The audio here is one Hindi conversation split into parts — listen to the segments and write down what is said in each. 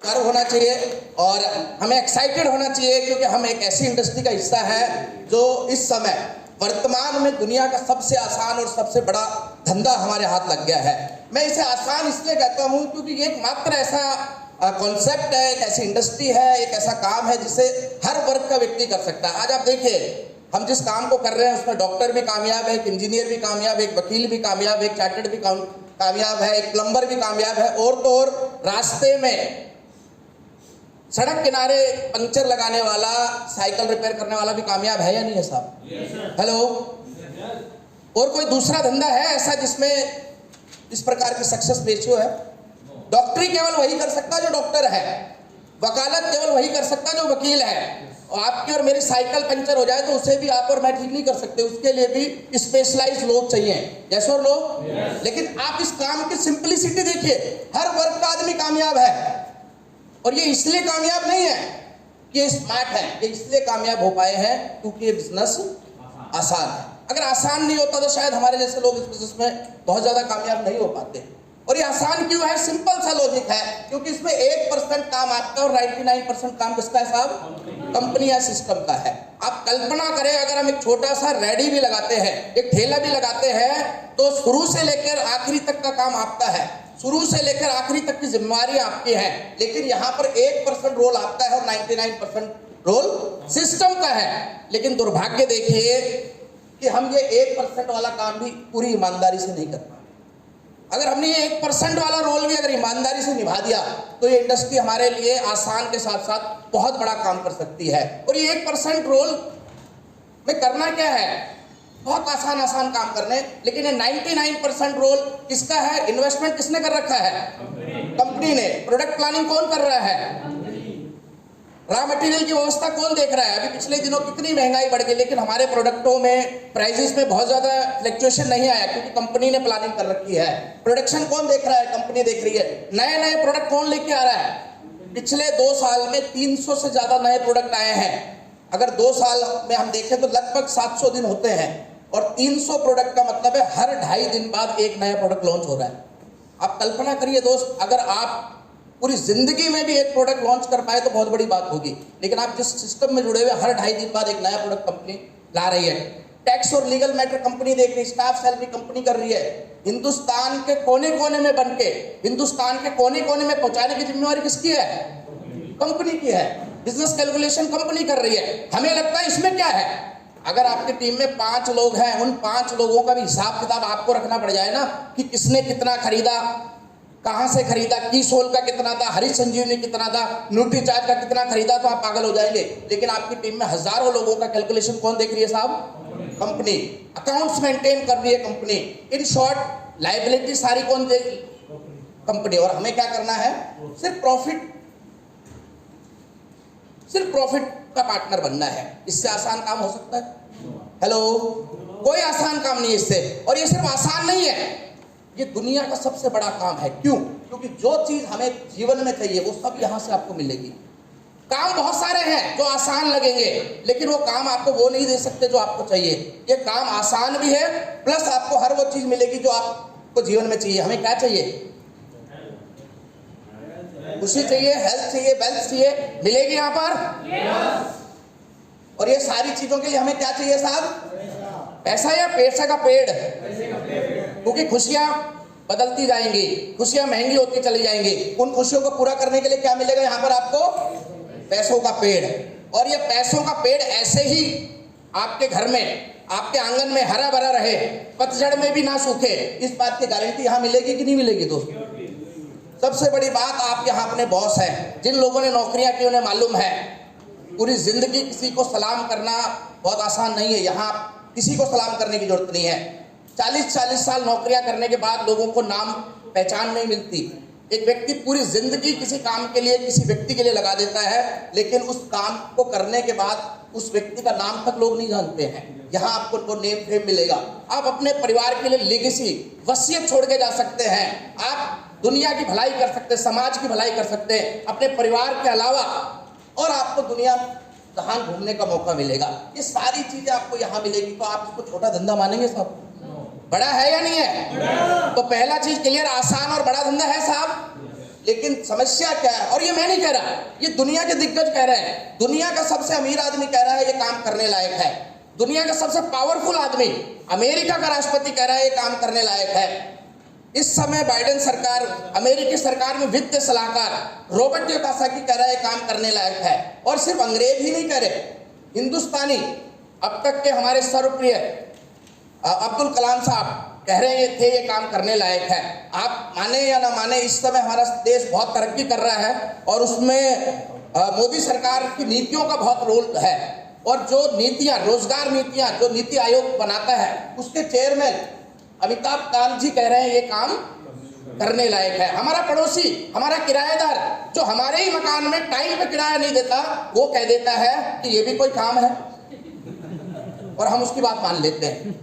गर्व होना चाहिए और हमें एक्साइटेड होना चाहिए, क्योंकि हम एक ऐसी इंडस्ट्री का हिस्सा है जो इस समय वर्तमान में दुनिया का सबसे आसान और सबसे बड़ा धंधा हमारे हाथ लग गया है। मैं इसे आसान इसलिए कहता हूं क्योंकि ये एक मात्र ऐसा कॉन्सेप्ट है, एक ऐसी इंडस्ट्री है, एक ऐसा काम है जिसे हर वर्ग का व्यक्ति कर सकता है। आज आप देखिए, हम जिस काम को कर रहे हैं उसमें डॉक्टर भी कामयाब है, एक इंजीनियर भी कामयाब है, एक वकील भी कामयाब है, एक चार्टर्ड भी कामयाब है, एक प्लम्बर भी कामयाब है, और तो और रास्ते में सड़क किनारे पंक्चर लगाने वाला, साइकिल रिपेयर करने वाला भी कामयाब है या नहीं है साहब? हेलो। और कोई दूसरा धंधा है ऐसा जिसमें इस प्रकार की सक्सेस रेशियो है? डॉक्टरी केवल वही कर सकता जो डॉक्टर है, वकालत केवल वही कर सकता जो वकील है। और आपकी और मेरी साइकिल पंक्चर हो जाए तो उसे भी आप और मैं ठीक नहीं कर सकते, उसके लिए भी स्पेशलाइज्ड लोग चाहिए, जैसे और लोग। लेकिन आप इस काम की सिंपलिसिटी देखिए, हर वर्ग का आदमी कामयाब है। और ये इसलिए कामयाब नहीं है कि ये स्मार्ट है, ये इसलिए कामयाब हो पाए हैं क्योंकि ये बिजनेस आसान है। अगर आसान नहीं होता तो शायद हमारे जैसे लोग इस बिजनेस में बहुत ज्यादा कामयाब नहीं हो पाते। और ये आसान क्यों है? सिंपल सा लॉजिक है, क्योंकि इसमें 1% काम आपका और 99% काम किसका है साहब? कंपनी या सिस्टम का है। आप कल्पना करें, अगर हम एक छोटा सा रेडी भी लगाते हैं, एक ठेला भी लगाते हैं, तो शुरू से लेकर आखिरी तक का काम आपका है, शुरू से लेकर आखिरी तक की जिम्मेवारी आपकी है। लेकिन यहाँ पर 1% रोल आपका है और 99% रोल सिस्टम का है। लेकिन दुर्भाग्य देखिए कि हम ये 1% वाला काम भी पूरी ईमानदारी से नहीं कर पाते। अगर हमने ये 1% वाला रोल भी अगर ईमानदारी से निभा दिया तो ये इंडस्ट्री हमारे लिए आसान के साथ साथ बहुत बड़ा काम कर सकती है। और ये 1% रोल में करना क्या है? बहुत आसान काम करने, लेकिन ये 99% रोल किसका है? इन्वेस्टमेंट किसने कर रखा है? कंपनी ने। प्रोडक्ट प्लानिंग कौन कर रहा है? रॉ मटेरियल की व्यवस्था कौन देख रहा है? अभी पिछले दिनों कितनी महंगाई बढ़ गई, लेकिन हमारे प्रोडक्टों में प्राइसेस में बहुत ज्यादा फ्लक्चुएशन नहीं आया, क्योंकि कंपनी ने प्लानिंग कर रखी है। प्रोडक्शन कौन देख रहा है? कंपनी देख रही है। नए नए प्रोडक्ट कौन लेके आ रहा है? पिछले 2 साल में 300 से ज्यादा नए प्रोडक्ट आए हैं। अगर 2 साल में हम देखें तो लगभग 700 दिन होते हैं, और 300 प्रोडक्ट का मतलब है हर 2.5 दिन बाद एक नया प्रोडक्ट लॉन्च हो रहा है। आप कल्पना करिए दोस्त, अगर आप पूरी जिंदगी में भी एक प्रोडक्ट लॉन्च कर पाए तो बहुत बड़ी बात होगी। लेकिन आप जिस सिस्टम में जुड़े हुए, हर 2.5 दिन बाद एक नया प्रोडक्ट कंपनी ला रही है। टैक्स और लीगल मैटर कंपनी देख रही है, स्टाफ सैलरी कंपनी कर रही है। हिंदुस्तान के कोने कोने में बनके हिंदुस्तान के कोने कोने में पहुंचाने की जिम्मेवारी किसकी है? कंपनी की है। बिजनेस कैलकुलेशन कंपनी कर रही है। हमें लगता है इसमें क्या है? अगर आपकी टीम में 5 लोग हैं, उन 5 लोगों का भी हिसाब किताब आपको रखना पड़ जाए ना, कि किसने कितना खरीदा, कहां से खरीदा, की सोल का कितना था, हरी संजीवनी कितना था, न्यूट्रीचार्ज का कितना खरीदा, तो आप पागल हो जाएंगे। लेकिन आपकी टीम में हजारों लोगों का कैलकुलेशन कौन देख रही है साहब? कंपनी। अकाउंट्स मेंटेन कर रही है कंपनी। इन शॉर्ट लायबिलिटी सारी कौन देख? कंपनी। और हमें क्या करना है? सिर्फ प्रॉफिट का पार्टनर बनना है। इससे आसान काम हो सकता है? हेलो। कोई आसान काम नहीं है इससे। और ये सिर्फ आसान नहीं है, ये दुनिया का सबसे बड़ा काम है। क्यों? क्योंकि जो चीज हमें जीवन में चाहिए वो सब यहां से आपको मिलेगी। काम बहुत सारे हैं जो आसान लगेंगे, लेकिन वो काम आपको वो नहीं दे सकते जो आपको चाहिए। ये काम आसान भी है, प्लस आपको हर वो चीज मिलेगी जो आपको जीवन में चाहिए। हमें क्या चाहिए? खुशी चाहिए, हेल्थ चाहिए, वेल्थ चाहिए, मिलेगी यहाँ पर। और ये सारी चीजों के लिए हमें क्या चाहिए साहब? पैसा या पैसे का पेड़? क्योंकि खुशियां बदलती जाएंगी, खुशियां महंगी होती चली जाएंगी। उन खुशियों को पूरा करने के लिए क्या मिलेगा यहाँ पर आपको? पैसों का पेड़। और ये पैसों का पेड़ ऐसे ही आपके घर में, आपके आंगन में हरा भरा रहे, पतझड़ में भी ना सूखे, इस बात की गारंटी यहाँ मिलेगी कि नहीं मिलेगी दोस्तों? सबसे बड़ी बात, आप यहाँ अपने बॉस हैं। जिन लोगों ने नौकरियां की उन्हें मालूम है पूरी जिंदगी किसी को सलाम करना बहुत आसान नहीं है। यहाँ किसी को सलाम करने की जरूरत नहीं है। 40-40 साल नौकरियां करने के बाद लोगों को नाम पहचान नहीं मिलती। एक व्यक्ति पूरी जिंदगी किसी काम के लिए, किसी व्यक्ति के लिए लगा देता है, लेकिन उस काम को करने के बाद उस व्यक्ति का नाम तक लोग नहीं जानते हैं। यहाँ आपको नेम फेम मिलेगा। आप अपने परिवार के लिए लेगेसी, वसीयत छोड़ के जा सकते हैं। आप दुनिया की भलाई कर सकते हैं, समाज की भलाई कर सकते हैं अपने परिवार के अलावा, और आपको दुनिया जहां घूमने का मौका मिलेगा। ये सारी चीजें आपको यहाँ मिलेगी। तो आप इसको छोटा धंधा मानेंगे साहब? बड़ा है या नहीं है? तो पहला चीज क्लियर, आसान और बड़ा धंधा है साहब। लेकिन समस्या क्या है, और ये मैं नहीं कह रहा, ये दुनिया के दिग्गज कह रहे हैं, दुनिया का सबसे अमीर आदमी कह रहा है ये काम करने लायक है, दुनिया का सबसे पावरफुल आदमी अमेरिका का राष्ट्रपति कह रहा है ये काम करने लायक है। इस समय बाइडेन सरकार, अमेरिकी सरकार में वित्त सलाहकार रॉबर्ट कियोसाकी कह रहा है काम करने लायक है। और सिर्फ अंग्रेज ही नहीं कह रहे, हिंदुस्तानी अब तक के हमारे सर्वप्रिय अब्दुल कलाम साहब कह रहे थे ये काम करने लायक है। आप माने या ना माने, इस समय हमारा देश बहुत तरक्की कर रहा है और उसमें मोदी सरकार की नीतियों का बहुत रोल है। और जो नीतियां, रोजगार नीतियां जो नीति आयोग बनाता है, उसके चेयरमैन अमिताभ कांत जी कह रहे हैं ये काम करने लायक है। हमारा पड़ोसी, हमारा किराएदार जो हमारे ही मकान में टाइम पे किराया नहीं देता, वो कह देता है कि ये भी कोई काम है और हम उसकी बात मान लेते हैं।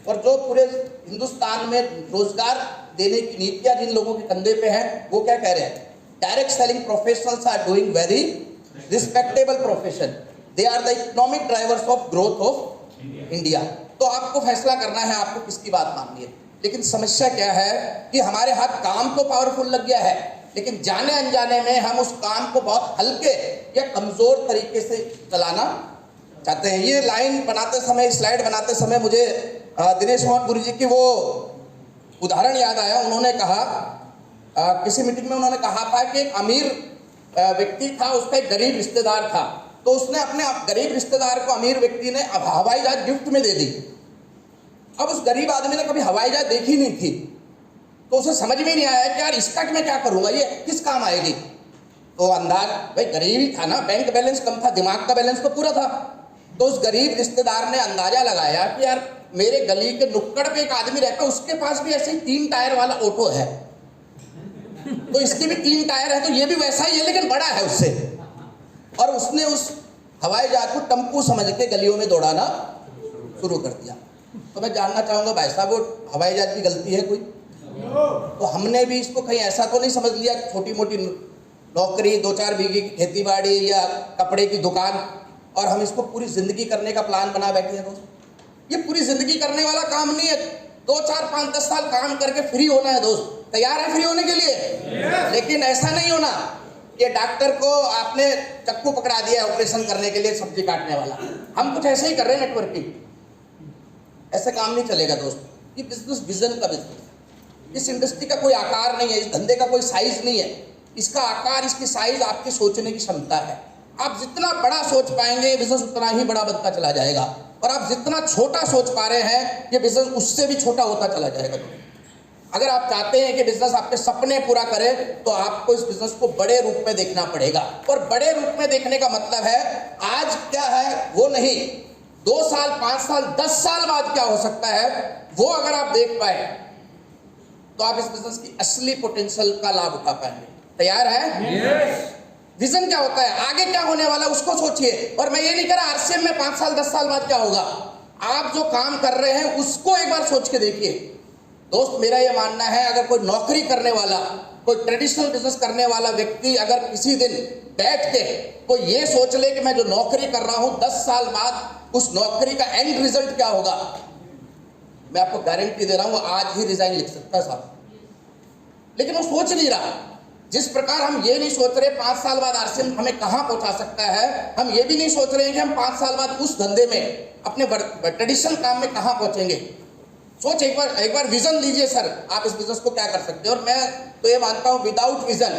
और जो पूरे हिंदुस्तान में रोजगार देने की नीतियां जिन लोगों के कंधे पे हैं, वो क्या कह रहे हैं, direct selling professionals are doing very respectable profession, they are the economic drivers of growth of India. तो आपको फैसला करना है आपको किसकी बात माननी है। लेकिन समस्या क्या है कि हमारे हाथ काम तो पावरफुल लग गया है, लेकिन जाने अनजाने में हम उस काम को बहुत हल्के या कमजोर तरीके से चलाना चाहते हैं। ये लाइन बनाते समय, स्लाइड बनाते समय मुझे दिनेश मोहन गुरु जी की वो उदाहरण याद आया। उन्होंने कहा, किसी मीटिंग में उन्होंने कहा था कि एक अमीर व्यक्ति था, उसका एक गरीब रिश्तेदार था, तो उसने अपने गरीब रिश्तेदार को अमीर व्यक्ति ने हवाई जहाज गिफ्ट में दे दी। अब उस गरीब आदमी ने कभी हवाई जहाज देखी नहीं थी, तो उसे समझ में नहीं आया कि यार इसका मैं क्या करूंगा, ये किस काम आएगी। तो अंदाज, भाई गरीब ही था ना, बैंक बैलेंस कम था, दिमाग का बैलेंस तो पूरा था। तो उस गरीब रिश्तेदार ने अंदाजा लगाया कि यार मेरे गली के नुक्कड़ पे एक आदमी रहता है, उसके पास भी ऐसे ही 3 टायर वाला ऑटो है, तो इसके भी 3 टायर है, तो ये भी वैसा ही है लेकिन बड़ा है उससे। और उसने उस हवाई जहाज को टम्पू समझ के गलियों में दौड़ाना शुरू कर दिया। तो मैं जानना चाहूंगा भाई साहब, वो हवाई जहाज की गलती है कोई? तो हमने भी इसको कहीं ऐसा तो नहीं समझ लिया छोटी मोटी नौकरी, 2-4 बीघे की खेती बाड़ी या कपड़े की दुकान, और हम इसको पूरी जिंदगी करने का प्लान बना बैठे हैं। दोस्त, ये पूरी जिंदगी करने वाला काम नहीं है। 2, 4, 5, 10 साल काम करके फ्री होना है। दोस्त तैयार है फ्री होने के लिए? लेकिन ऐसा नहीं होना कि डॉक्टर को आपने चक्कू पकड़ा दिया ऑपरेशन करने के लिए, सब्जी काटने वाला। हम कुछ ऐसे ही कर रहे हैं, नेटवर्किंग। ऐसे काम नहीं चलेगा दोस्त। ये बिजनेस विजन का बिजनेस, इस इंडस्ट्री का कोई आकार नहीं है, इस धंधे का कोई साइज नहीं है। इसका आकार, इसकी साइज आपके सोचने की क्षमता है। आप जितना बड़ा सोच पाएंगे ये बिजनेस उतना ही बड़ा बनता चला जाएगा, और आप जितना छोटा सोच पा रहे हैं ये बिजनेस उससे भी छोटा होता चला जाएगा। अगर आप चाहते हैं कि बिजनेस आपके सपने पूरा करे, तो आपको इस बिजनेस को बड़े रूप में देखना पड़ेगा। और बड़े रूप में देखने का मतलब है आज क्या है वो नहीं, 2 साल, 5 साल, 10 साल बाद क्या हो सकता है वो अगर आप देख पाए, तो आप इस बिजनेस की असली पोटेंशियल का लाभ उठा पाएंगे। तैयार है? विजन क्या होता है, आगे क्या होने वाला उसको सोचिए। और मैं ये नहीं कह रहा आरसीएम में 5 साल 10 साल बाद क्या होगा, आप जो काम कर रहे हैं उसको एक बार सोच के देखिए। दोस्त मेरा ये मानना है, अगर कोई नौकरी करने वाला, कोई ट्रेडिशनल बिजनेस करने वाला व्यक्ति अगर किसी दिन बैठ के कोई ये सोच ले कि मैं जो नौकरी कर रहा हूं 10 साल बाद उस नौकरी का एंड रिजल्ट क्या होगा, मैं आपको गारंटी दे रहा हूं वो आज ही रिजाइन लिख सकता है साहब। लेकिन वो सोच नहीं रहा। जिस प्रकार हम ये नहीं सोच रहे 5 साल बाद आरसीएम हमें कहां पहुंचा सकता है, हम ये भी नहीं सोच रहे हैं कि हम 5 साल बाद उस धंधे में, अपने ट्रेडिशनल काम में कहां पहुंचेंगे। सोच एक बार विजन लीजिए सर, आप इस बिजनेस को क्या कर सकते हैं। और मैं तो ये मानता हूं विदाउट विजन,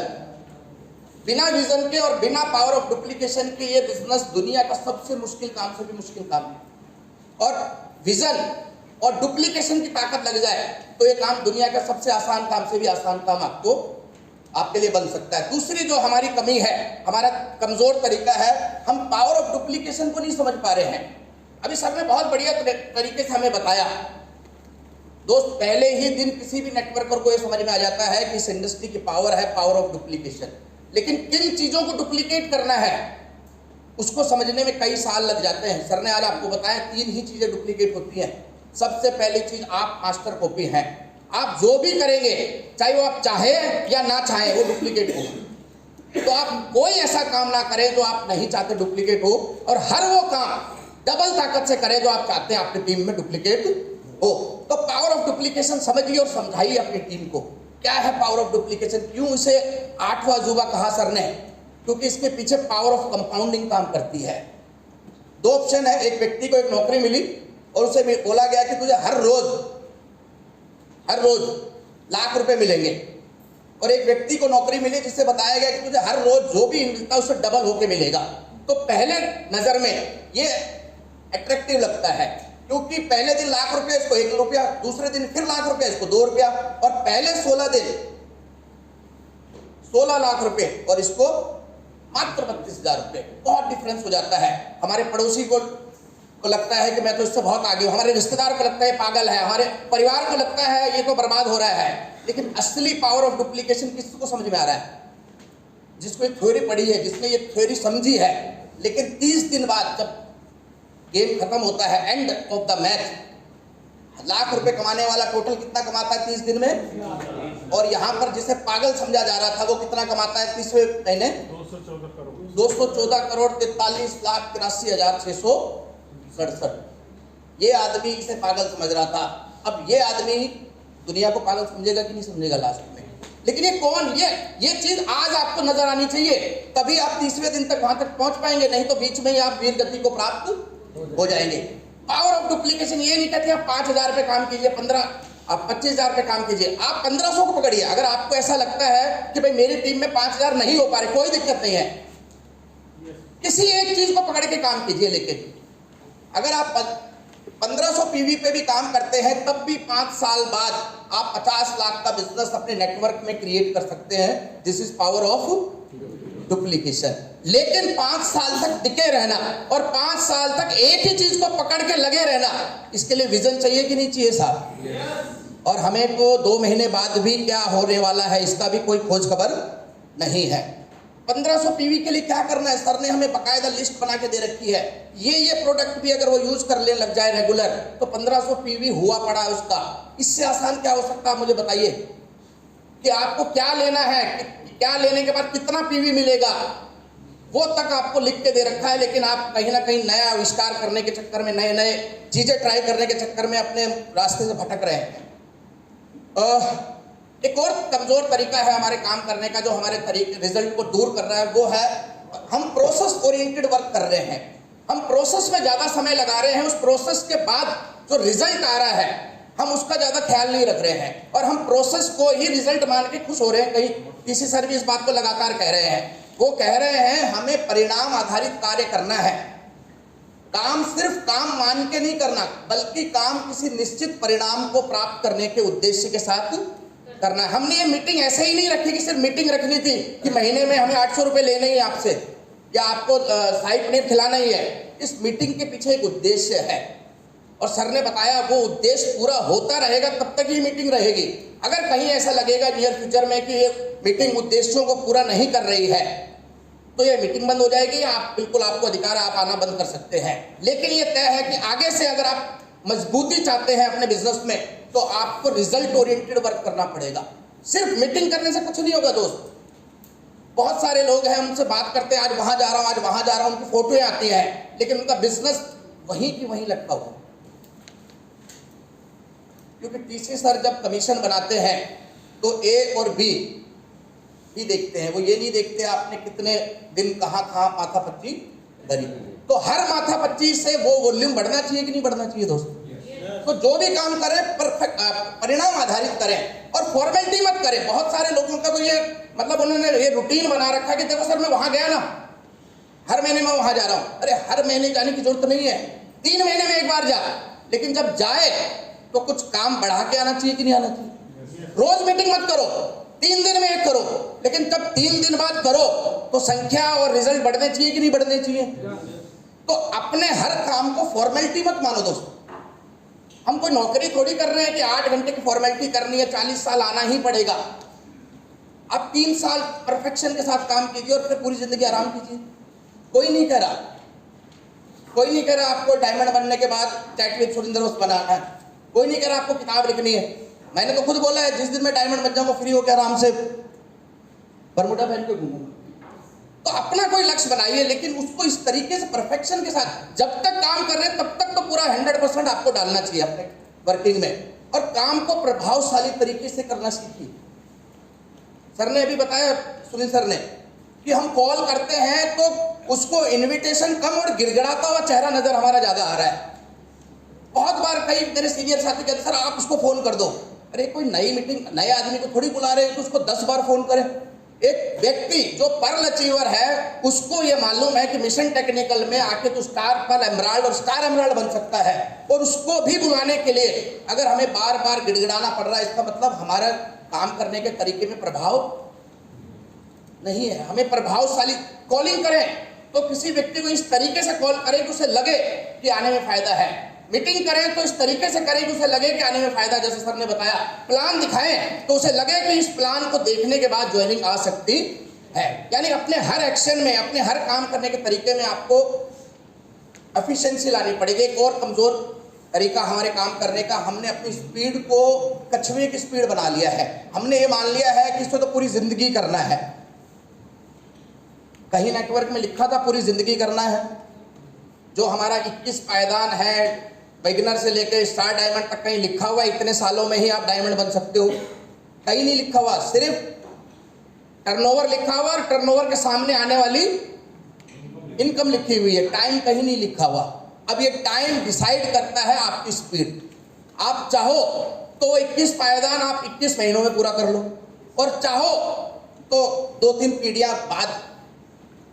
बिना विजन के और बिना पावर ऑफ डुप्लीकेशन के ये बिजनेस दुनिया का सबसे मुश्किल काम से भी मुश्किल काम है। और विजन और डुप्लीकेशन की ताकत लग जाए तो ये काम दुनिया का सबसे आसान काम से भी आसान काम आपके लिए बन सकता है। दूसरी जो हमारी कमी है, हमारा कमजोर तरीका है, हम पावर ऑफ डुप्लीकेशन को नहीं समझ पा रहे हैं। अभी सर ने बहुत बढ़िया तरीके से हमें बताया। दोस्त पहले ही दिन किसी भी नेटवर्कर को यह समझ में आ जाता है कि इस इंडस्ट्री की पावर है पावर ऑफ डुप्लीकेशन। लेकिन किन चीजों को डुप्लीकेट करना है उसको समझने में कई साल लग जाते हैं। सर ने आज आपको बताया 3 ही चीजें डुप्लीकेट होती हैं। सबसे पहली चीज, आप मास्टर कॉपी हैं। आप जो भी करेंगे, चाहे वो आप चाहें या ना चाहें, वो डुप्लीकेट होगा। तो आप कोई ऐसा काम ना करें जो आप नहीं चाहते डुप्लीकेट हो, और हर वो काम डबल ताकत से करें जो आप चाहते हैं आपकी टीम में डुप्लीकेट हो। तो पावर ऑफ डुप्लीकेशन समझिए और समझाइए अपनी टीम को क्या है पावर ऑफ डुप्लीकेशन, क्यों इसे 8वां अजूबा कहा सर ने? क्योंकि इसके पीछे पावर ऑफ कंपाउंडिंग काम करती है। दो ऑप्शन है, एक व्यक्ति को एक नौकरी मिली और उसे बोला गया कि तुझे हर रोज लाख रुपए मिलेंगे, और एक व्यक्ति को नौकरी मिली जिससे बताया गया कि तुझे हर रोज जो भी मिलता है उससे डबल होके मिलेगा। तो पहले नजर में ये अट्रैक्टिव लगता है, क्योंकि पहले दिन लाख रुपया इसको 1 रुपया, दूसरे दिन फिर लाख रुपया इसको 2 रुपया, और पहले 16 दिन 16 लाख रुपए और इसको मात्र 32,000 रुपए। बहुत डिफरेंस हो जाता है। हमारे पड़ोसी को लगता है कि मैं तो इससे बहुत आगे हूं, हमारे रिश्तेदार को लगता है पागल है, हमारे परिवार को लगता है ये तो बर्बाद हो रहा है। लेकिन असली पावर ऑफ डुप्लीकेशन किसको समझ में आ रहा है? जिसको ये थ्योरी पढ़ी है, जिसने ये थ्योरी समझी है। लेकिन 30 दिन बाद जब गेम खत्म होता है, end of the match, lakh रुपए कमाने वाला टोटल कितना कमाता है 30 दिन में? और यहां पर जिसे पागल समझा जा रहा था वो कितना कमाता है 30वें महीने? 214 करोड़ 43,83,667। ये आदमी इसे पागल समझ रहा था। अब ये आदमी दुनिया को पागल समझेगा कि नहीं समझेगा लास्ट में? लेकिन ये कौन, ये चीज आज आपको नजर आनी चाहिए, तभी आप 30वें दिन तक वहां तक पहुंच पाएंगे, नहीं तो बीच में ही आप वीर गति को प्राप्त हो जाएंगे। पावर ऑफ डुप्लीकेशन ये नहीं कहती आप 5,000 पे काम कीजिए, 25,000 पे काम कीजिए, आप 1,500 को पकड़िए। अगर आपको ऐसा लगता है कि भाई मेरी टीम में 5,000 नहीं हो पा रहे, कोई दिक्कत नहीं है, किसी एक चीज को पकड़ के काम कीजिए। लेकिन अगर आप 1500 पीवी पे भी काम करते हैं, तब भी 5 साल बाद आप 50 लाख का बिजनेस अपने नेटवर्क में क्रिएट कर सकते हैं। This is power of duplication. लेकिन 5 साल तक टिके रहना और 5 साल तक एक ही चीज को पकड़ के लगे रहना, इसके लिए विजन चाहिए कि नहीं चाहिए साहब? और हमें तो 2 महीने बाद भी क्या होने वाला है इसका भी कोई खोज खबर नहीं है। 1500 पीवी के लिए क्या करना है, सर ने हमें बकायदा लिस्ट बना के दे रखी है। ये प्रोडक्ट भी अगर वो यूज करने लग जाए रेगुलर, तो 1500 पीवी हुआ पड़ा है उसका। इससे आसान क्या हो सकता है? मुझे बताइए कि आपको क्या लेना है, क्या लेने के बाद कितना पीवी मिलेगा, वो तक आपको लिख के दे रखा है। लेकिन आप कहीं ना कहीं नया आविष्कार करने के चक्कर में, नए नए चीजें ट्राई करने के चक्कर में अपने रास्ते से भटक रहे हैं। एक और कमजोर तरीका है हमारे काम करने का, जो हमारे तरीके रिजल्ट को दूर कर रहा है, वो है हम प्रोसेस ओरिएंटेड वर्क कर रहे हैं। हम प्रोसेस में ज्यादा समय लगा रहे हैं, उस प्रोसेस के बाद जो रिजल्ट आ रहा है हम उसका ज्यादा ख्याल नहीं रख रहे हैं, और हम प्रोसेस को ही रिजल्ट मान के खुश हो रहे हैं। कहीं किसी सर भी इस बात को लगातार कह रहे हैं, वो कह रहे हैं हमें परिणाम आधारित कार्य करना है। काम सिर्फ काम मान के नहीं करना, बल्कि काम किसी निश्चित परिणाम को प्राप्त करने के उद्देश्य के साथ करना है। हमने ये मीटिंग ऐसे ही नहीं रखी कि सिर्फ मीटिंग रखनी थी कि महीने में हमें 800 रुपए लेने ही आपसे, या आपको शाही पनीर खिलाना ही है। इस मीटिंग के पीछे एक उद्देश्य है, और सर ने बताया वो उद्देश्य पूरा होता रहेगा तब तक ये मीटिंग रहेगी। अगर कहीं ऐसा लगेगा नियर फ्यूचर में कि ये मीटिंग उद्देश्यों को पूरा नहीं कर रही है, तो ये मीटिंग बंद हो जाएगी। आप बिल्कुल, आपको अधिकार है, आप आना बंद कर सकते हैं। लेकिन ये तय है कि आगे से अगर आप मजबूती चाहते हैं अपने बिजनेस में, तो आपको रिजल्ट ओरिएंटेड वर्क करना पड़ेगा। सिर्फ मीटिंग करने से कुछ नहीं होगा दोस्त। बहुत सारे लोग हैं, उनसे बात करते हैं, आज वहां जा रहा हूं, आज वहां जा रहा हूं, उनकी फोटोएं आती हैं, लेकिन उनका बिजनेस वहीं की वहीं लटका हुआ। क्योंकि टीसी सर जब कमीशन बनाते हैं तो ए और बी भी देखते हैं, वो ये नहीं देखते आपने कितने दिन कहाँ माथापच्ची करी। तो हर माथापच्ची से वो वॉल्यूम बढ़ना चाहिए कि नहीं बढ़ना चाहिए दोस्तों? तो जो भी काम करें परफेक्ट परिणाम आधारित करें, और फॉर्मेलिटी मत करें। बहुत सारे लोगों का तो ये मतलब उन्होंने ये रूटीन बना रखा है कि देखो सर मैं वहां गया ना, हर महीने में वहां जा रहा हूं। अरे हर महीने जाने की जरूरत नहीं है, 3 महीने में एक बार जा। लेकिन जब जाए तो कुछ काम बढ़ा के आना चाहिए कि नहीं आना चाहिए? रोज मीटिंग मत करो, 3 दिन में एक करो, लेकिन जब 3 दिन बाद करो तो संख्या और रिजल्ट बढ़ने चाहिए कि नहीं बढ़ने चाहिए? तो अपने हर काम को फॉर्मेलिटी मत मानो दोस्तों। हम कोई नौकरी थोड़ी कर रहे हैं कि 8 घंटे की फॉर्मेलिटी करनी है, 40 साल आना ही पड़ेगा। आप 3 साल परफेक्शन के साथ काम कीजिए और फिर पूरी जिंदगी आराम कीजिए। कोई नहीं कह रहा, कोई नहीं कह रहा आपको डायमंड बनने के बाद चैट विद सुरेंद्र बस बनाना है, कोई नहीं कह रहा आपको किताब लिखनी है। मैंने तो खुद बोला है, जिस दिन मैं डायमंड बन जाऊंगा फ्री होकर आराम से बरमूडा पहन के घूमूंगा। तो अपना कोई लक्ष्य बनाइए, लेकिन उसको इस तरीके से परफेक्शन के साथ जब तक काम कर रहे हैं तब तक तो पूरा 100% आपको डालना चाहिए अपने वर्किंग में, और काम को प्रभावशाली तरीके से करना सीखिए। सर ने अभी बताया, सुनील सर ने, कि हम कॉल करते हैं तो उसको इनविटेशन कम और गिड़गिड़ाता हुआ चेहरा नजर हमारा ज्यादा आ रहा है। बहुत बार कई मेरे सीनियर साथी कहते सर आप उसको फोन कर दो। अरे कोई नई मीटिंग, नए आदमी को थोड़ी बुला रहे हैं तो उसको 10 बार फोन करें। एक व्यक्ति जो पर्ल अचीवर है उसको ये मालूम है कि मिशन टेक्निकल में आके तो स्टार पर्ल एमराल्ड और स्टार एमराल्ड बन सकता है, और उसको भी बुलाने के लिए अगर हमें बार बार गिड़गिड़ाना पड़ रहा है, इसका मतलब हमारा काम करने के तरीके में प्रभाव नहीं है। हमें प्रभावशाली कॉलिंग करें तो किसी व्यक्ति को इस तरीके से कॉल करें कि उसे लगे कि आने में फायदा है। मीटिंग करें तो इस तरीके से करें कि उसे लगे कि आने में फायदा, जैसे सर ने बताया। प्लान दिखाएं तो उसे लगे कि इस प्लान को देखने के बाद ज्वाइनिंग आ सकती है। यानी अपने हर एक्शन में, अपने हर काम करने के तरीके में आपको एफिशिएंसी लानी पड़ेगी। एक और कमजोर तरीका हमारे काम करने का, हमने अपनी स्पीड को कछुए की स्पीड बना लिया है। हमने ये मान लिया है कि इसको तो पूरी जिंदगी करना है। कहीं नेटवर्क में लिखा था पूरी जिंदगी करना है। जो हमारा 21 पायदान है, बिगिनर से लेकर स्टार डायमंड तक कहीं लिखा हुआ है इतने सालों में ही आप डायमंड बन सकते हो? कहीं नहीं लिखा हुआ। सिर्फ टर्नओवर लिखा हुआ और टर्नओवर के सामने आने वाली इनकम लिखी हुई है, टाइम कहीं नहीं लिखा हुआ। अब ये टाइम डिसाइड करता है आपकी स्पीड। आप चाहो तो 21 पायदान आप 21 महीनों में पूरा कर लो, और चाहो तो 2-3 पीढ़ियां बाद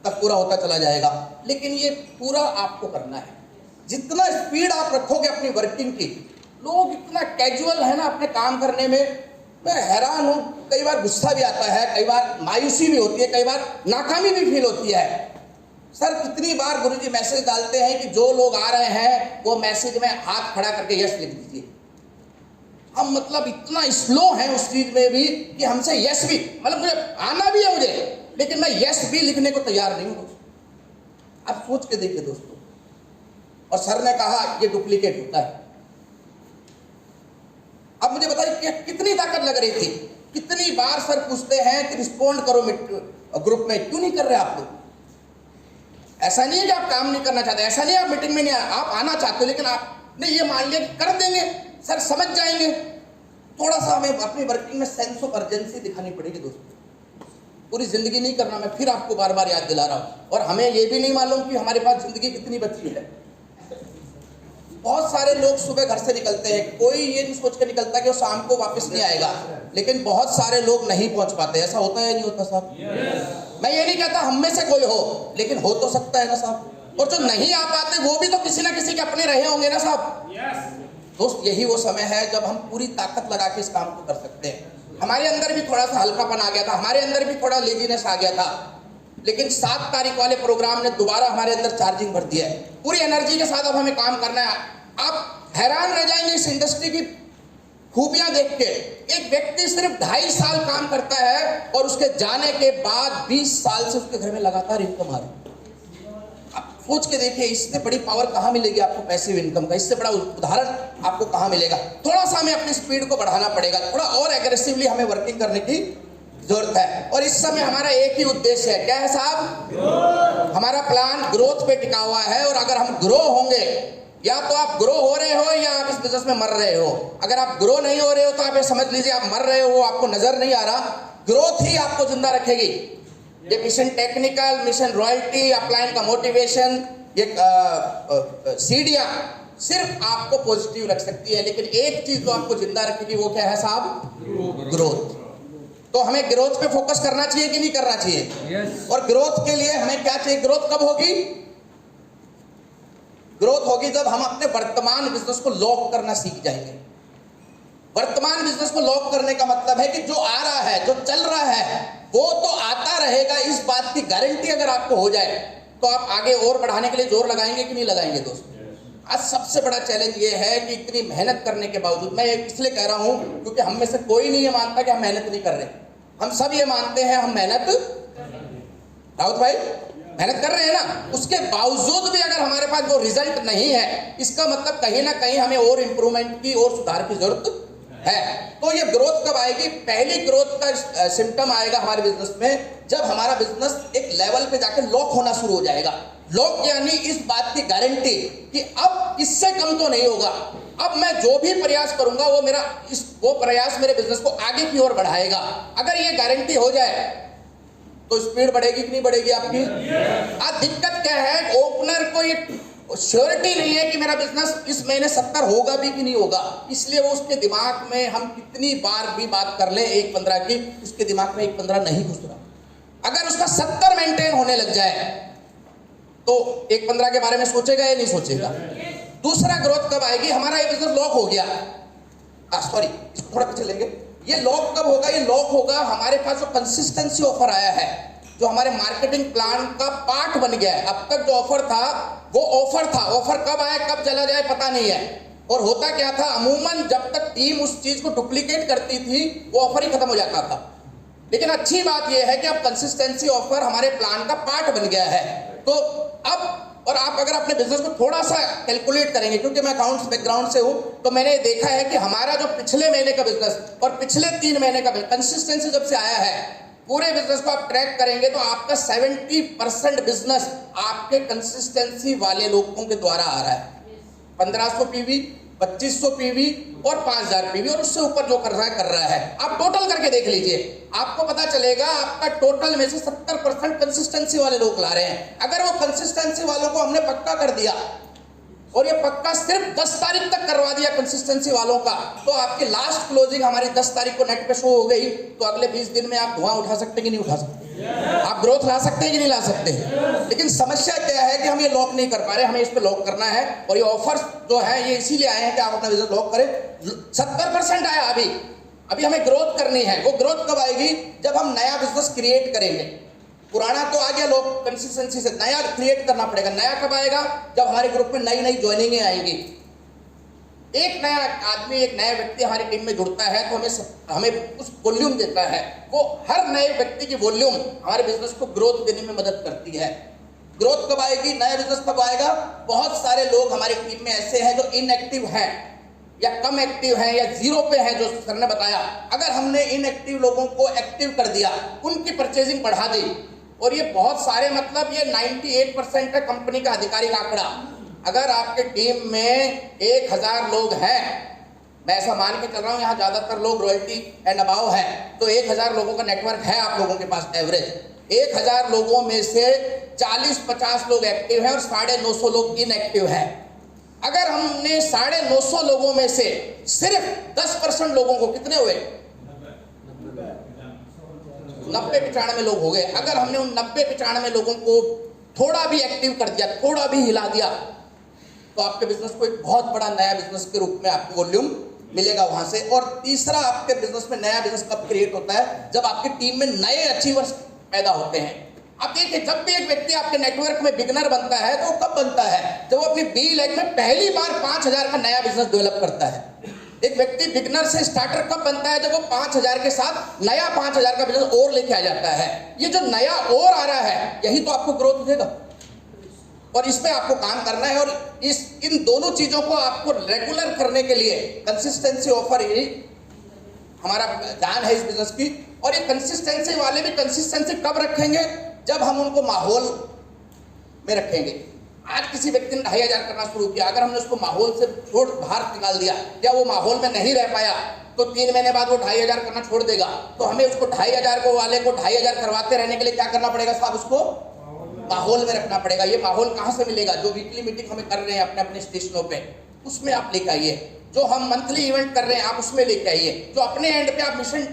तक पूरा होता चला जाएगा, लेकिन ये पूरा आपको करना है। जितना स्पीड आप रखोगे अपनी वर्किंग की, लोग इतना कैजुअल है ना अपने काम करने में, मैं हैरान हूं। कई बार गुस्सा भी आता है, कई बार मायूसी भी होती है, कई बार नाकामी भी फील होती है। सर कितनी बार गुरुजी मैसेज डालते हैं कि जो लोग आ रहे हैं वो मैसेज में हाथ खड़ा करके यस लिख दीजिए। हम मतलब इतना स्लो हैं उस चीज में भी कि हमसे यस भी, मतलब मुझे आना भी है मुझे, लेकिन मैं यस भी लिखने को तैयार नहीं हूं। आप सोच के देखिए दोस्तों। और सर ने कहा ये डुप्लीकेट होता है। अब मुझे बताइए कि कितनी ताकत लग रही थी। कितनी बार सर पूछते हैं कि रिस्पोंड करो ग्रुप में, क्यों नहीं कर रहे आप लोग? ऐसा नहीं है कि आप काम नहीं करना चाहते, ऐसा नहीं है आप मीटिंग में नहीं आप आना चाहते हो, लेकिन आपने ये मान लिया कि कर देंगे, सर समझ जाएंगे। थोड़ा सा हमें अपनी वर्किंग में सेंस ऑफ अर्जेंसी दिखानी पड़ेगी दोस्तों। पूरी जिंदगी नहीं करना, मैं फिर आपको बार बार याद दिला रहा हूं। और हमें ये भी नहीं मालूम कि हमारे पास जिंदगी कितनी बची है। बहुत सारे लोग सुबह घर से निकलते हैं, कोई ये नहीं सोच के निकलता कि वो शाम को वापस नहीं आएगा, लेकिन बहुत सारे लोग नहीं पहुंच पाते। ऐसा होता है या नहीं होता साहब? मैं ये नहीं कहता हम में से कोई हो, लेकिन हो तो सकता है ना साहब। और जो नहीं आ पाते वो भी तो किसी ना किसी के अपने रहे होंगे ना साहब। दोस्त यही वो समय है जब हम पूरी ताकत लगा के इस काम को कर सकते हैं। हमारे अंदर भी थोड़ा सा हल्कापन आ गया था, हमारे अंदर भी थोड़ा लेजीनेस आ गया था, लेकिन 7 तारीख वाले प्रोग्राम ने दोबारा हमारे अंदर चार्जिंग भर दिया है। पूरी एनर्जी के साथ अब हमें काम करना है। आप हैरान रह जाएंगे इस इंडस्ट्री की खूबियां देख के। एक व्यक्ति सिर्फ 2.5 साल काम करता है और उसके जाने के बाद 20 साल से उसके घर में लगातार इनकम आ रही है। आप सोच के देखिए, इससे बड़ी पावर कहाँ मिलेगी आपको पैसिव इनकम का? इससे बड़ा उदाहरण आपको कहाँ मिलेगा? थोड़ा सा हमें अपनी स्पीड को बढ़ाना पड़ेगा, थोड़ा और एग्रेसिवली हमें वर्किंग करने की जरूरत है। और इस समय हमारा एक ही उद्देश्य है, क्या है साहब? हमारा प्लान ग्रोथ पे टिका हुआ है। और अगर हम ग्रो होंगे, या तो आप ग्रो हो रहे हो या आप इस बिजनेस में मर रहे हो। अगर आप ग्रो नहीं हो रहे हो तो आप ये समझ लीजिए आप मर रहे हो, आपको नजर नहीं आ रहा। ग्रोथ ही आपको जिंदा रखेगी। ये mission technical, mission royalty, upline का मोटिवेशन, ये सीढ़ियां सिर्फ आपको पॉजिटिव रख सकती है, लेकिन एक चीज तो आपको जिंदा रखेगी, वो क्या है साहब? ग्रोथ। तो हमें ग्रोथ पे फोकस करना चाहिए कि नहीं करना चाहिए? yes. और ग्रोथ के लिए हमें क्या चाहिए? ग्रोथ कब होगी? ग्रोथ होगी जब हम अपने वर्तमान बिजनेस को लॉक करना सीख जाएंगे। वर्तमान बिजनेस को लॉक करने का मतलब है कि जो आ रहा है, जो चल रहा है, वो तो आता रहेगा। इस बात की गारंटी अगर आपको हो जाए तो आप आगे और बढ़ाने के लिए जोर लगाएंगे कि नहीं लगाएंगे दोस्तों? आज सबसे बड़ा चैलेंज ये है कि इतनी मेहनत करने के बावजूद, मैं इसलिए कह रहा हूं क्योंकि हम में से कोई नहीं ये मानता कि हम मेहनत नहीं कर रहे। हम सब ये मानते हैं हम मेहनत, राउत भाई मेहनत कर रहे हैं ना, उसके बावजूद भी अगर हमारे पास वो रिजल्ट नहीं है, इसका मतलब कहीं ना कहीं हमें और इंप्रूवमेंट की और सुधार की जरूरत है। तो ये ग्रोथ कब आएगी? पहली ग्रोथ का सिम्टम आएगा हमारे बिजनेस में जब हमारा बिजनेस एक लेवल पे जाके लॉक होना शुरू हो जाएगा। लॉक यानी इस बात की गारंटी कि अब इससे कम तो नहीं होगा, अब मैं जो भी प्रयास करूंगा वो प्रयास मेरे बिजनेस को आगे की ओर बढ़ाएगा। अगर ये गारंटी हो जाए तो स्पीड बढ़ेगी कि नहीं बढ़ेगी आपकी? आज दिक्कत क्या है, ओपनर को ये श्योरिटी नहीं है कि मेरा बिजनेस इस महीने 70 होगा भी कि नहीं होगा, इसलिए वो उसके दिमाग में हम कितनी बार भी बात कर ले 1.15 की, उसके दिमाग में 1.15 नहीं घुस रहा। अगर उसका 70 मेंटेन होने लग जाए तो 1.15 के बारे में सोचेगा या नहीं सोचेगा? दूसरा ग्रोथ कब आएगी? हमारा ये बिजनेस लॉक हो गया, सॉरी थोड़ा पीछे लेंगे, ये लॉक कब होगा? ये लॉक होगा हमारे पास जो कंसिस्टेंसी ऑफर आया है, जो हमारे मार्केटिंग प्लान का पार्ट बन गया है। अब तक जो ऑफर था वो ऑफर था, ऑफर कब आए कब चला जाए पता नहीं है। और होता क्या था, अमूमन जब तक टीम उस चीज को डुप्लीकेट करती थी वो ऑफर ही खत्म हो जाता था। लेकिन अच्छी बात यह है कि अब कंसिस्टेंसी ऑफर हमारे प्लान का पार्ट बन गया है। तो अब और आप अगर अपने बिजनेस को थोड़ा सा कैलकुलेट करेंगे, क्योंकि मैं अकाउंट्स बैकग्राउंड से हूं, तो मैंने देखा है कि हमारा जो पिछले महीने का बिजनेस और पिछले 3 महीने का कंसिस्टेंसी जब से आया है, पूरे बिजनेस को आप ट्रैक करेंगे तो आपका 70% बिजनेस आपके कंसिस्टेंसी वाले लोगों के द्वारा आ रहा है। 1500 पीवी, 2500 पीवी और 5000 पीवी, और उससे ऊपर जो कर रहा है। आप टोटल करके देख लीजिए, आपको पता चलेगा आपका टोटल में से 70% कंसिस्टेंसी वाले लोग ला रहे हैं। अगर वो कंसिस्टेंसी वालों को हमने पक्का कर दिया और ये पक्का सिर्फ 10 तारीख तक करवा दिया कंसिस्टेंसी वालों का, तो आपकी लास्ट क्लोजिंग हमारी 10 तारीख को नेट पे शो हो गई, तो अगले 20 दिन में आप धुआं उठा सकते कि नहीं उठा सकते? आप ग्रोथ ला सकते हैं कि नहीं ला सकते? लेकिन समस्या क्या है कि हम ये लॉक नहीं कर पा रहे, हमें इस पे लॉक करना है। और ये ऑफर्स जो है ये इसीलिए आए हैं कि आप अपना बिजनेस लॉक करें। 70% आया अभी हमें ग्रोथ करनी है। वो ग्रोथ कब आएगी? जब हम नया बिजनेस क्रिएट करेंगे। पुराना तो आ गया, लोग कंसिस्टेंसी से नया क्रिएट करना पड़ेगा। नया कब आएगा? जब हमारे ग्रुप में नई नई ज्वाइनिंग आएंगी। एक नया आदमी, एक नया व्यक्ति हमारी टीम में जुड़ता है तो हमें उस वॉल्यूम देता है। वो हर नए व्यक्ति की वॉल्यूम हमारे बिजनेस को ग्रोथ देने में मदद करती है। ग्रोथ कब आएगी? नया बिजनेस कब आएगा? बहुत सारे लोग हमारी टीम में ऐसे हैं जो इनएक्टिव हैं या कम एक्टिव हैं या जीरो पे हैं, जो सर ने बताया। अगर हमने इनएक्टिव लोगों को एक्टिव कर दिया, उनकी परचेजिंग बढ़ा दी, और ये बहुत सारे, मतलब ये 98% है कंपनी का आधिकारिक आंकड़ा। अगर आपके टीम में 1000 लोग हैं, मैं ऐसा मान के चल रहा हूं यहाँ ज्यादातर लोग रॉयल्टी एंड अबाव हैं, तो 1000 लोगों का नेटवर्क है आप लोगों के पास एवरेज। 1000 लोगों में से 40-50 लोग एक्टिव हैं और 950 लोग इनएक्टिव हैं। अगर हमने 950 लोगों में से सिर्फ 10% लोगों को, कितने हुए? 90-95 लोग हो गए। अगर हमने उन 90-95 लोगों को थोड़ा भी एक्टिव कर दिया, थोड़ा भी हिला दिया, तो आपके बिजनेस को एक बहुत बड़ा नया बिजनेस के रूप में आपको वॉल्यूम मिलेगा वहां से। और तीसरा, आपके बिजनेस में नया बिजनेस कब क्रिएट होता है? जब आपकी टीम में नए अचीवर्स पैदा होते हैं। आप देखिए, जब भी एक व्यक्ति आपके नेटवर्क में बिगनर बनता है तो कब बनता है? जब वो अपनी बी लाइफ में पहली बार 5000 का नया बिजनेस डेवलप करता है। एक व्यक्ति बिगनर से स्टार्टर कब बनता है? जब वो 5000 के साथ नया 5000 का बिजनेस और लेके आ जाता है। ये जो नया और आ रहा है, यही तो आपको ग्रोथ देगा, और इस पे आपको काम करना है। और इन दोनों चीजों को आपको रेगुलर करने के लिए कंसिस्टेंसी ऑफर ही हमारा जान है इस बिजनेस की। और ये कंसिस्टेंसी वाले भी कंसिस्टेंसी कब रखेंगे? जब हम उनको माहौल में रखेंगे। आज किसी व्यक्ति ने 2500 करना शुरू किया, अगर हमने उसको माहौल से छोड़ बाहर निकाल दिया, या वो माहौल में नहीं रह पाया, तो 3 महीने बाद वो 2500 करना छोड़ देगा। तो हमें उसको 2500 को वाले को 2500 करवाते रहने के लिए क्या करना पड़ेगा साहब? उसको माहौल में रखना पड़ेगा। ये माहौल कहाँ से मिलेगा? जो वीकली मीटिंग हमें कर रहे हैं अपने अपने स्टेशनों पे, उसमें आप लेके आइए। जो हम मंथली इवेंट कर रहे हैं आप उसमें लेके आइए। जो अपने एंड पे आप मिशन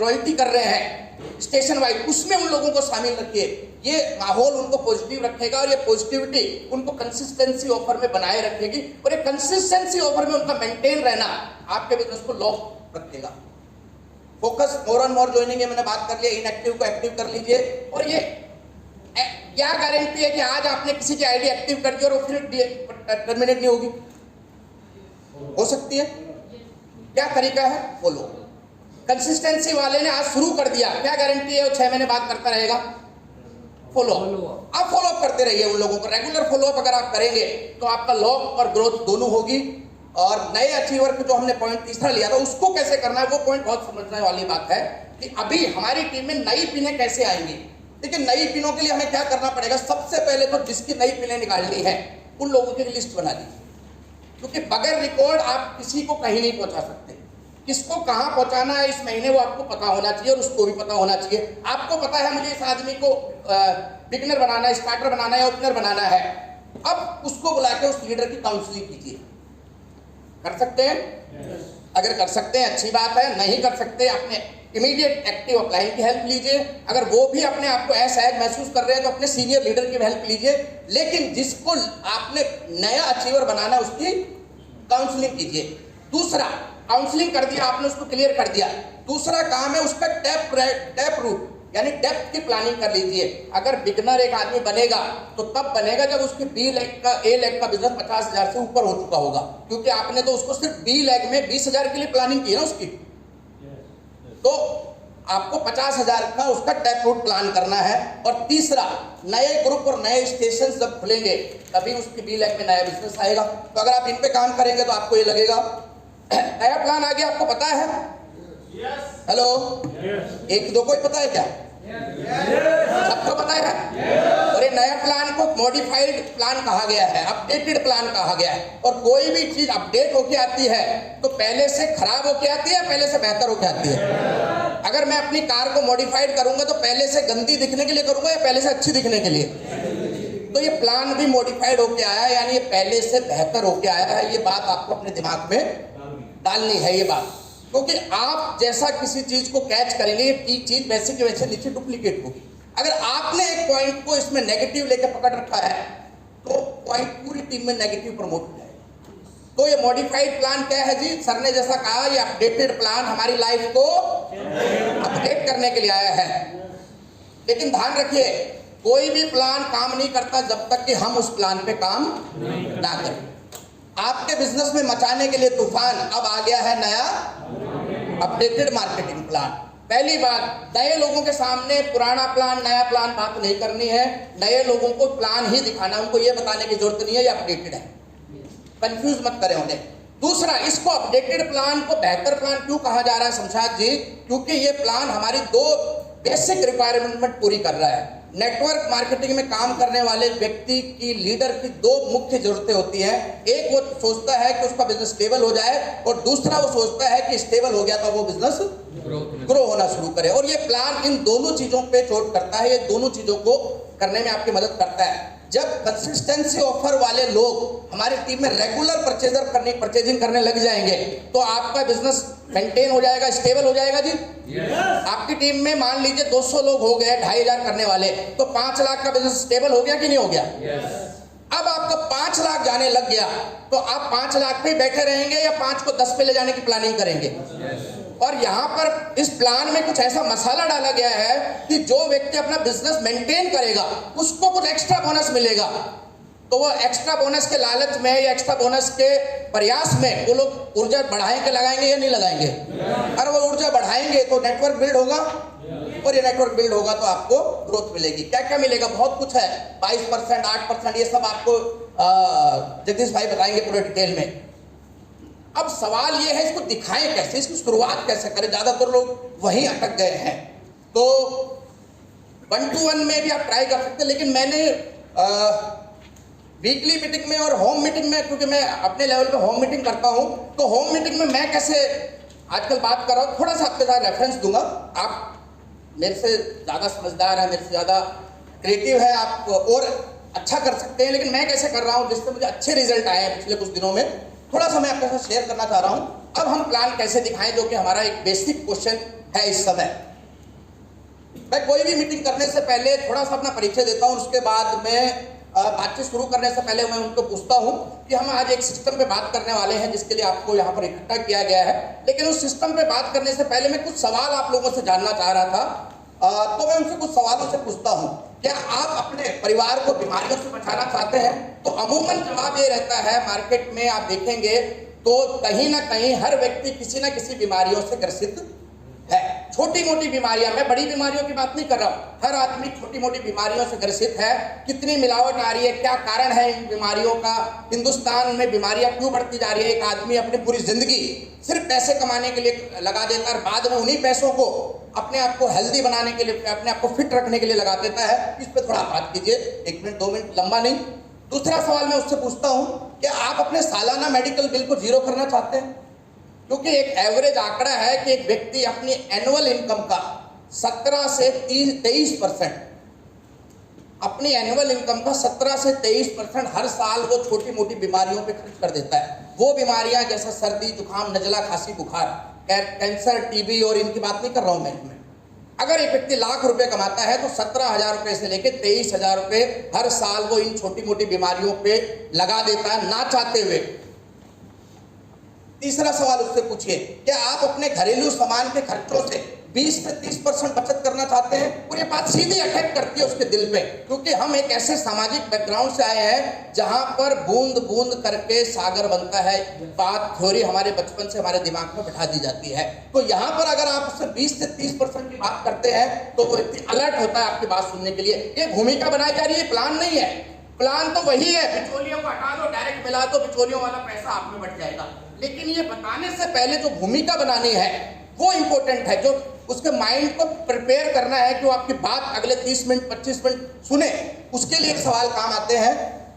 रॉयल्टी कर रहे हैं स्टेशन वाइज, उसमें उन लोगों को शामिल रखिए। ये माहौल उनको पॉजिटिव रखेगा और ये पॉजिटिविटी उनको कंसिस्टेंसी ऑफर में बनाए रखेगी। और ये कंसिस्टेंसी ऑफर में उनका मेंटेन रहना आपके बिजनेस को लॉक रखेगा। Focus more on more joining, मैंने बात कर लिया। इनएक्टिव को एक्टिव कर लीजिए। और ये क्या गारंटी है कि आज आपने किसी की आईडी एक्टिव कर दी और वो फिर टर्मिनेट नहीं होगी? हो सकती है। क्या तरीका है? फॉलो। कंसिस्टेंसी वाले ने आज शुरू कर दिया, क्या गारंटी है वो 6 महीने बाद करता रहेगा? फॉलो। आप फॉलो अप करते रहिए उन लोगों को। रेगुलर फॉलो अप अगर आप करेंगे तो आपका लॉक और ग्रोथ दोनों होगी। और नए अचीवर को जो हमने पॉइंट तीसरा लिया था उसको कैसे करना है, वो पॉइंट बहुत समझने वाली बात है कि अभी हमारी टीम में नई पिनें कैसे आएंगी। देखिए नई पिनों के लिए हमें क्या करना पड़ेगा, सबसे पहले तो जिसकी नई पिनें निकालनी है उन लोगों की लिस्ट बना लीजिए, क्योंकि बगैर रिकॉर्ड आप किसी को कहीं नहीं पहुंचा सकते। किसको कहां पहुंचाना है इस महीने वो आपको पता होना चाहिए और उसको भी पता होना चाहिए। आपको पता है मुझे इस आदमी को बिगनर बनाना है, स्टार्टर बनाना है, ओपनर बनाना है, अब उसको बुला के उस लीडर की काउंसलिंग कीजिए। कर सकते हैं? अगर कर सकते हैं अच्छी बात है, नहीं कर सकते अपने इमीडिएट एक्टिव अपलाइन की हेल्प लीजिए। अगर वो भी अपने आप को असहज महसूस कर रहे हैं तो अपने सीनियर लीडर की हेल्प लीजिए। लेकिन जिसको आपने नया अचीवर बनाना है उसकी काउंसलिंग कीजिए। दूसरा, काउंसलिंग कर दिया आपने, उसको क्लियर कर दिया, दूसरा काम है उसका टैप रूट यानी डेप्थ की प्लानिंग कर लीजिए। अगर बिगनर एक आदमी बनेगा तो तब बनेगा जब उसके ए लेग का बिजनेस 50,000 से ऊपर हो चुका होगा, क्योंकि आपने तो उसको सिर्फ बी लेग में 20,000 के लिए प्लानिंग की है ना उसकी। तो आपको 50,000 का उसका टैप रूट प्लान करना है। और तीसरा, नए ग्रुप और नए स्टेशन जब खुलेंगे तभी उसकी बी लेग में नया बिजनेस आएगा। तो अगर आप इन पे काम करेंगे तो आपको ये लगेगा नया प्लान आ गया। आपको पता है? हेलो, एक दो को ही पता है क्या? सबको पता है? और ये नया प्लान को मॉडिफाइड प्लान कहा गया है, अपडेटेड प्लान कहा गया है। और कोई भी चीज अपडेट होके आती है तो पहले से खराब होके आती है, पहले से बेहतर होके आती है। अगर मैं अपनी कार को मॉडिफाइड करूंगा तो पहले से गंदी दिखने के लिए करूंगा या पहले से अच्छी दिखने के लिए? तो ये प्लान भी मॉडिफाइड होके आया है, यानी ये पहले से बेहतर होके आया है। ये बात आपको अपने दिमाग में डालनी है ये बात, क्योंकि आप जैसा किसी चीज को कैच करेंगे ये चीज वैसे की वैसे नीचे डुप्लीकेट होगी। अगर आपने एक पॉइंट को इसमें नेगेटिव लेकर पकड़ रखा है तो पॉइंट पूरी टीम में नेगेटिव प्रमोट हो जाएगा। तो ये मॉडिफाइड प्लान क्या है जी? सर ने जैसा कहा, ये अपडेटेड प्लान हमारी लाइफ को अपडेट करने के लिए आया है। लेकिन ध्यान रखिए, कोई भी प्लान काम नहीं करता जब तक कि हम उस प्लान पे काम ना करें। आपके बिजनेस में मचाने के लिए तूफान अब आ गया है नया अपडेटेड मार्केटिंग प्लान। पहली बात, नए लोगों के सामने पुराना प्लान नया प्लान बात नहीं करनी है, नए लोगों को प्लान ही दिखाना, उनको ये बताने की जरूरत नहीं है ये अपडेटेड है, कंफ्यूज मत करें उन्हें। दूसरा, इसको अपडेटेड प्लान को बेहतर प्लान क्यों कहा जा रहा है शमशाद जी? क्योंकि ये प्लान हमारी दो बेसिक रिक्वायरमेंट पूरी कर रहा है। नेटवर्क मार्केटिंग में काम करने वाले व्यक्ति की, लीडर की दो मुख्य जरूरतें होती हैं। एक, वो सोचता है कि उसका बिजनेस स्टेबल हो जाए, और दूसरा वो सोचता है कि स्टेबल हो गया तो वो बिजनेस ग्रो होना शुरू करे। और ये प्लान इन दोनों चीजों पे चोट करता है, ये दोनों चीजों को करने में आपकी मदद करता है। जब कंसिस्टेंसी ऑफर वाले लोग हमारी टीम में रेगुलर परचेजिंग करने लग जाएंगे तो आपका बिजनेस मेंटेन हो जाएगा, स्टेबल हो जाएगा जी। आपकी टीम में मान लीजिए 200 लोग हो गए 2,500 करने वाले, तो 5 लाख का बिजनेस स्टेबल हो गया कि नहीं हो गया? अब आपका 5 लाख जाने लग गया तो आप 5 लाख पे बैठे रहेंगे या 5 को 10 पे ले जाने की प्लानिंग करेंगे? और यहाँ पर इस प्लान में कुछ ऐसा मसाला डाला गया है कि जो व्यक्ति अपना बिजनेस मेंटेन करेगा उसको कुछ एक्स्ट्रा बोनस मिलेगा। तो वो एक्स्ट्रा बोनस के लालच में या एक्स्ट्रा बोनस के प्रयास में वो लोग ऊर्जा बढ़ाएंगे, लगाएंगे या नहीं लगाएंगे? अगर वो ऊर्जा बढ़ाएंगे तो नेटवर्क बिल्ड होगा, और ये नेटवर्क बिल्ड होगा तो आपको ग्रोथ मिलेगी। क्या क्या मिलेगा? बहुत कुछ है, 22%, 8%, ये सब आपको जगदीश भाई बताएंगे पूरे डिटेल में। अब सवाल ये है इसको दिखाएं कैसे, इसकी शुरुआत कैसे करें? ज्यादातर लोग वहीं अटक गए हैं। तो 1-to-1 में भी आप ट्राई कर सकते हैं, लेकिन मैंने वीकली मीटिंग में और होम मीटिंग में, क्योंकि मैं अपने लेवल पे होम मीटिंग करता हूं, तो होम मीटिंग में मैं कैसे आजकल बात कर रहा हूं, थोड़ा सा आपके साथ रेफरेंस दूंगा। आप मेरे से ज्यादा समझदार है, मेरे से ज्यादा क्रिएटिव है, आप और अच्छा कर सकते हैं, लेकिन मैं कैसे कर रहा हूं जिससे मुझे अच्छे रिजल्ट आए हैं पिछले कुछ दिनों में, थोड़ा सा मैं आपके साथ शेयर करना चाह रहा हूं। अब हम प्लान कैसे दिखाएं, जो कि हमारा एक बेसिक क्वेश्चन है इस समय। मैं कोई भी मीटिंग करने से पहले थोड़ा सा अपना परिचय देता हूं, उसके बाद मैं बातचीत शुरू करने से पहले मैं उनको पूछता हूं कि हम आज एक सिस्टम पे बात करने वाले हैं जिसके लिए आपको यहाँ पर इकट्ठा किया गया है। लेकिन उस सिस्टम पे बात करने से पहले मैं कुछ सवाल आप लोगों से जानना चाह रहा था। तो मैं उनसे कुछ सवालों से पूछता हूँ, क्या आप अपने परिवार को बीमारियों से बचाना चाहते हैं? तो अमूमन जवाब ये रहता है, मार्केट में आप देखेंगे तो कहीं ना कहीं हर व्यक्ति किसी ना किसी बीमारियों से ग्रसित है। छोटी मोटी बीमारियां, मैं बड़ी बीमारियों की बात नहीं कर रहा हूं, हर आदमी छोटी मोटी बीमारियों से ग्रसित है। कितनी मिलावट आ रही है, क्या कारण है इन बीमारियों का, हिंदुस्तान में बीमारियां क्यों बढ़ती जा रही है। एक आदमी अपनी पूरी जिंदगी सिर्फ पैसे कमाने के लिए लगा देता है और बाद में उन्हीं पैसों को अपने आप को हेल्दी बनाने के लिए, अपने आप को फिट रखने के लिए लगा देता है। इस पर थोड़ा बात कीजिए, 1 मिनट 2 मिनट, लंबा नहीं। दूसरा सवाल मैं उससे पूछता हूं कि आप अपने सालाना मेडिकल बिल को जीरो करना चाहते हैं? क्योंकि एक एवरेज आंकड़ा है कि एक व्यक्ति अपनी एनुअल इनकम का 17 से 23%, अपनी एनुअल इनकम का 17 से 23% हर साल वो छोटी मोटी बीमारियों पे खर्च कर देता है। वो बीमारियां जैसे सर्दी, जुकाम, नजला, खांसी, बुखार, कैंसर, टीबी, और इनकी बात नहीं कर रहा हूं मैं। अगर एक व्यक्ति लाख रुपए कमाता है तो 17,000 रुपए से लेकर 23,000 रुपए हर साल वो इन छोटी मोटी बीमारियों पे लगा देता है, ना चाहते हुए। तीसरा सवाल उससे पूछिए, क्या आप अपने घरेलू सामान के खर्चों से 20 से 30% बचत करना चाहते हैं? और ये बात सीधी अटैक करती है उसके दिल पे, क्योंकि हम एक ऐसे सामाजिक बैकग्राउंड से आए हैं जहां पर बूंद बूंद करके सागर बनता है। बात थ्योरी हमारे बचपन से हमारे दिमाग में बैठा दी जाती है। तो यहाँ पर अगर आप उससे 20 से 30% की बात करते हैं तो वो व्यक्ति अलर्ट होता है आपकी बात सुनने के लिए। ये भूमिका बनाई जा रही है, प्लान नहीं है। प्लान तो वही है, बिचौलियों को हटा दो, डायरेक्ट मिला दो, बिचौलियों वाला पैसा आप में बढ़ जाएगा। लेकिन ये बताने से पहले जो भूमिका बनानी है वो इंपॉर्टेंट है, जो उसके माइंड को प्रिपेयर करना है कि वो आपकी बात अगले 30 मिनट 25 मिनट सुने। उसके लिए एक सवाल काम आते हैं,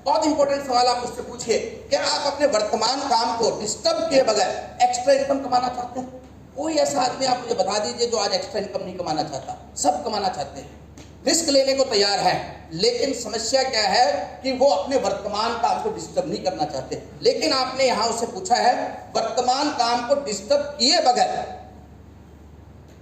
बहुत इंपॉर्टेंट सवाल आप उससे पूछिए, क्या आप अपने वर्तमान काम को डिस्टर्ब किए बगैर एक्स्ट्रा इनकम कमाना चाहते हैं? कोई ऐसा आदमी आप मुझे बता दीजिए जो आज एक्स्ट्रा इनकम नहीं कमाना चाहता। सब कमाना चाहते हैं, रिस्क लेने को तैयार है, लेकिन समस्या क्या है कि वो अपने वर्तमान काम को डिस्टर्ब नहीं करना चाहते। लेकिन आपने यहां उससे पूछा है वर्तमान काम को डिस्टर्ब किए बगैर,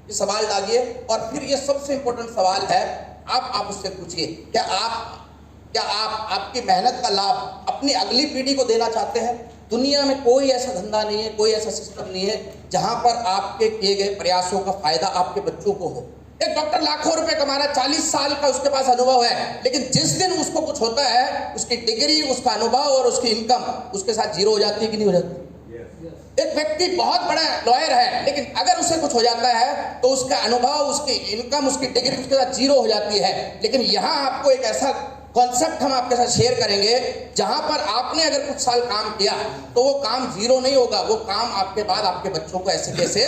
ये सवाल डालिए। और फिर ये सबसे इंपॉर्टेंट सवाल है, आप उससे पूछिए, क्या आप आपकी मेहनत का लाभ अपनी अगली पीढ़ी को देना चाहते हैं? दुनिया में कोई ऐसा धंधा नहीं है, कोई ऐसा सिस्टम नहीं है जहां पर आपके किए गए प्रयासों का फायदा आपके बच्चों को हो। एक डॉक्टर लाखों रुपए कमा रहा है, 40 साल का उसके पास अनुभव है, लेकिन जिस दिन उसको कुछ होता है, उसकी डिग्री, उसका अनुभव और उसकी इनकम उसके साथ जीरो हो जाती है कि नहीं हो जाती? एक व्यक्ति बहुत बड़ा लॉयर है, लेकिन अगर उसे कुछ हो जाता है तो उसका अनुभव, उसकी इनकम, उसकी डिग्री उसके साथ जीरो हो जाती है। लेकिन यहाँ आपको एक ऐसा कॉन्सेप्ट हम आपके साथ शेयर करेंगे जहां पर आपने अगर कुछ साल काम किया तो वो काम जीरो नहीं होगा, वो काम आपके बाद आपके बच्चों को ऐसे कैसे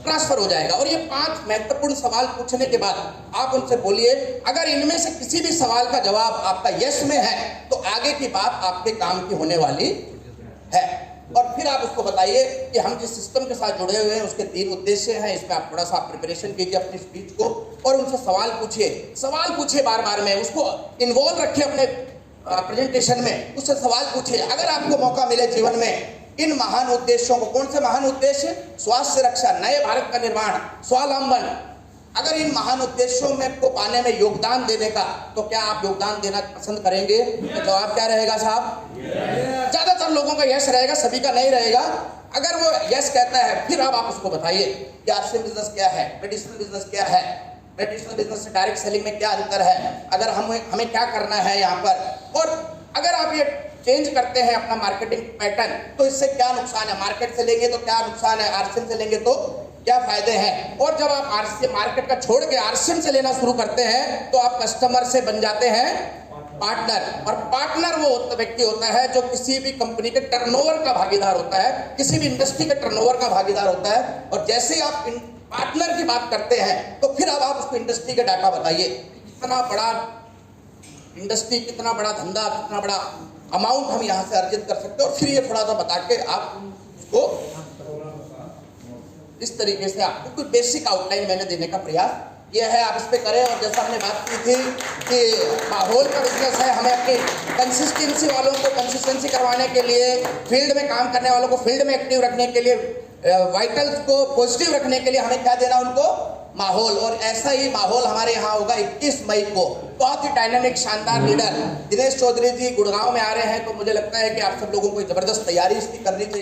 ट्रांसफर हो जाएगा। और ये 5 महत्वपूर्ण सवाल पूछने के बाद आप उनसे बोलिए, अगर इनमें से किसी भी सवाल का जवाब आपका यस में है तो आगे की बात आपके काम की होने वाली है। और फिर आप उसको बताइए कि हम जिस सिस्टम के साथ जुड़े हुए हैं उसके 3 उद्देश्य हैं। इसमें आप थोड़ा सा प्रिपरेशन कीजिए अपनी स्पीच को और उनसे सवाल पूछिए बार बार में, उसको इन्वॉल्व रखिए अपने प्रेजेंटेशन में, उससे सवाल पूछिए। अगर आपको मौका मिले जीवन में इन महान उद्देश्यों को, कौन से महान उद्देश्य? स्वास्थ्य रक्षा, नए भारत का निर्माण, स्वावलंबन, अगर इन महान उद्देश्यों में को पाने में योगदान देने का, तो क्या आप योगदान देना पसंद करेंगे? तो जवाब क्या रहेगा साहब? ज्यादातर लोगों का यस रहेगा, सभी का नहीं रहेगा। अगर वो यस कहता है फिर अब आप उसको बताइए कि आरसीएम बिजनेस क्या है, ट्रेडिशनल बिजनेस क्या है, ट्रेडिशनल बिजनेस से डायरेक्ट सेलिंग में क्या अंतर है, अगर हमें क्या करना है यहाँ पर। और अगर आप ये चेंज करते हैं अपना मार्केटिंग पैटर्न तो इससे क्या नुकसान है, मार्केट से लेंगे तो क्या नुकसान है, आरसीएम से लेंगे तो क्या फायदे हैं। और जब आप आरसीएम मार्केट का छोड़ के आरसीएम से लेना शुरू करते हैं तो आप कस्टमर से बन जाते हैं पार्टनर। और पार्टनर वो व्यक्ति होता है जो किसी भी कंपनी के टर्नओवर का भागीदार होता है, किसी भी इंडस्ट्री के टर्नओवर का भागीदार होता है। और जैसे ही आप पार्टनर की बात करते हैं तो फिर अब आप उसको इंडस्ट्री का डाटा बताइए, कितना बड़ा इंडस्ट्री, कितना बड़ा धंधा, कितना बड़ा अमाउंट हम यहाँ से अर्जित कर सकते हैं। और फिर ये थोड़ा सा बता के आप उसको इस तरीके से आपको कुछ बेसिक आउटलाइन मैंने देने का प्रयास किया है, आप इस पे करें। और जैसा हमने बात की थी कि माहौल का बिजनेस है, हमें अपनी कंसिस्टेंसी वालों को कंसिस्टेंसी करवाने के लिए, फील्ड में काम करने वालों को फील्ड में एक्टिव रखने के लिए, वाइटल्स को पॉजिटिव रखने के लिए हमें क्या देना उनको? माहौल। और ऐसा ही माहौल हमारे यहाँ होगा 21 मई को। बहुत ही डायनामिक शानदार लीडर दिनेश चौधरी जी गुड़गांव में आ रहे हैं, तो मुझे लगता है कि आप सब लोगों को जबरदस्त तैयारी इसकी करनी चाहिए।